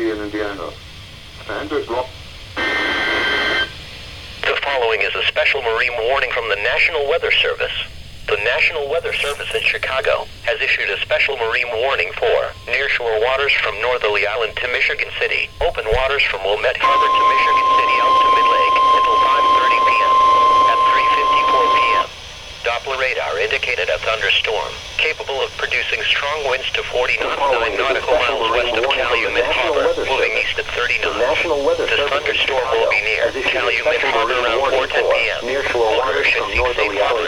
Sea in Indiana. Standard block. The following is a special marine warning from the National Weather Service. The National Weather Service in Chicago has issued a special marine warning for nearshore waters from Northerly Island to Michigan City, open waters from Wilmette Harbor to Michigan City out to Mid-Lake until 5:30 p.m. At 3:54 p.m., Doppler radar indicated a thunderstorm, capable of producing strong winds to 49 nautical miles west of Calumet Harbor, moving east at 30 knots. This thunderstorm will be near Calumet Harbor around 4:10 p.m. Waters should seek safe harbor